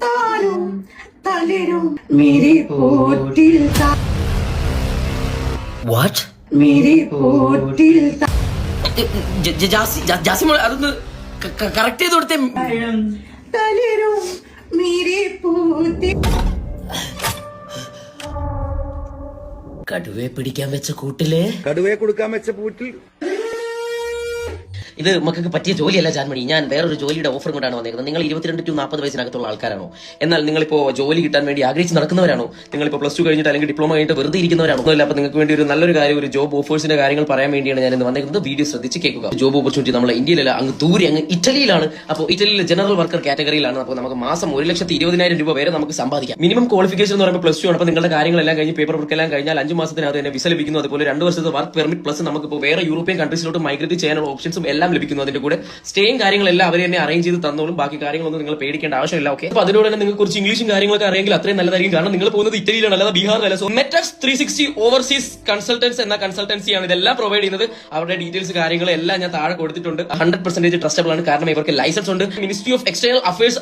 താരും തളിരും Mary പോട്ടിൽ what Mary പോട്ടിൽ ജാസിമോൾ അതൊന്ന് കറക്റ്റ് ചെയ്ത് കൊടുത്തേ. തളിരും മേരി പോട്ടിൽ കടുവയെ പിടിക്കാൻ വെച്ച കൂട്ടില് കടുവയെ കൊടുക്കാൻ വെച്ച പൂട്ടിൽ ഇത് മക്കൾക്ക് പറ്റിയ ജോലിയല്ല ജാൻമണി. ഞാൻ വേറൊരു ജോലിയുടെ ഓഫർ കൊണ്ടാണ് വന്നിരിക്കുന്നത്. നിങ്ങൾ 22 to 40 വയസ്സിനകത്തുള്ള ആൾക്കാരാണോ? എന്നാൽ നിങ്ങളിപ്പോ ജോലി കിട്ടാൻ വേണ്ടി ആഗ്രഹിച്ച് നടക്കുന്നവരാണോ? നിങ്ങളിപ്പോ +2 കഴിഞ്ഞിട്ട് അല്ലെങ്കിൽ ഡിപ്ലോമ കഴിഞ്ഞിട്ട് വെറുതെ ഇരിക്കുന്നവരാണോ? അല്ല, അപ്പൊ നിങ്ങൾക്ക് വേണ്ടി ഒരു നല്ലൊരു കാര്യം, ഒരു ജോബ് ഓഫേഴ്സിന്റെ കാര്യങ്ങൾ പറയാൻ വേണ്ടിയാണ് ഞാൻ ഇന്ന് വന്നിരിക്കുന്നത്. വീഡിയോ ശ്രദ്ധിച്ച് കേൾക്കുക. ജോബ് ഓപ്പർച്യൂണിറ്റി നമ്മളെ ഇന്ത്യയിലല്ല, അങ്ങ് ദൂരെ, അങ്ങ് ഇറ്റലിയിലാണ്. അപ്പോൾ ഇറ്റലിയിലെ ജനറൽ വർക്കർ കാറ്റഗറിയിലാണ്. അപ്പോൾ നമുക്ക് മാസം 1,20,000 രൂപ വരെ നമുക്ക് സമ്പാദിക്കാം. മിനിമം ക്വാളിഫിക്കേഷൻ എന്ന് പറയുമ്പോൾ +2 ആണ്. അപ്പോൾ നിങ്ങളുടെ കാര്യങ്ങളെല്ലാം കഴിഞ്ഞ് പേപ്പർ വർക്ക് എല്ലാം കഴിഞ്ഞാൽ 5 മാസത്തിനകത്ത് തന്നെ വിസ ലഭിക്കുന്നു. അതുപോലെ 2 വർഷത്തെ വർക്ക് പെർമിറ്റ് പ്ലസ് നമുക്കിപ്പോൾ വേറെ യൂറോപ്യൻ കൺട്രീസിലോട്ട് മൈഗ്രേറ്റ് ചെയ്യാനുള്ള ഓപ്ഷൻസും എല്ലാം ലഭിക്കുന്നു. അതിന്റെ കൂടെ സ്റ്റേയും കാര്യങ്ങളെല്ലാം അവർ തന്നെ അറേഞ്ച് ചെയ്ത് തന്നോളും. ബാക്കി കാര്യങ്ങളൊന്നും നിങ്ങൾ പേടിക്കേണ്ട ആവശ്യമില്ല. ഓക്കെ, അപ്പോൾ അതിനോട് തന്നെ നിങ്ങൾക്ക് കുറച്ച് ഇംഗ്ലീഷും കാര്യങ്ങളൊക്കെ അറിയെങ്കിൽ അത്രയും നല്ലതായിരിക്കും. കാരണം നിങ്ങൾ പോകുന്നത് ഇറ്റലിയിലാണ്, അല്ലാതെ ബീഹാറിലല്ല. സോ മെറ്റക്സ് 360 ഓവർസീസ് കൺസൾട്ടൻസ് എന്ന കൺസൾട്ടൻസിയാണ് ഇതെല്ലാം പ്രൊവൈഡ് ചെയ്യുന്നത്. അവരുടെ ഡീറ്റെയിൽസ് കാര്യങ്ങളെല്ലാം ഞാൻ താഴെ കൊടുത്തിട്ടുണ്ട്. 100% ട്രസ്റ്റബിൾ ആണ്. കാരണം ഇവർക്ക് ലൈസൻസ് ഉണ്ട്. Ministry of external affairs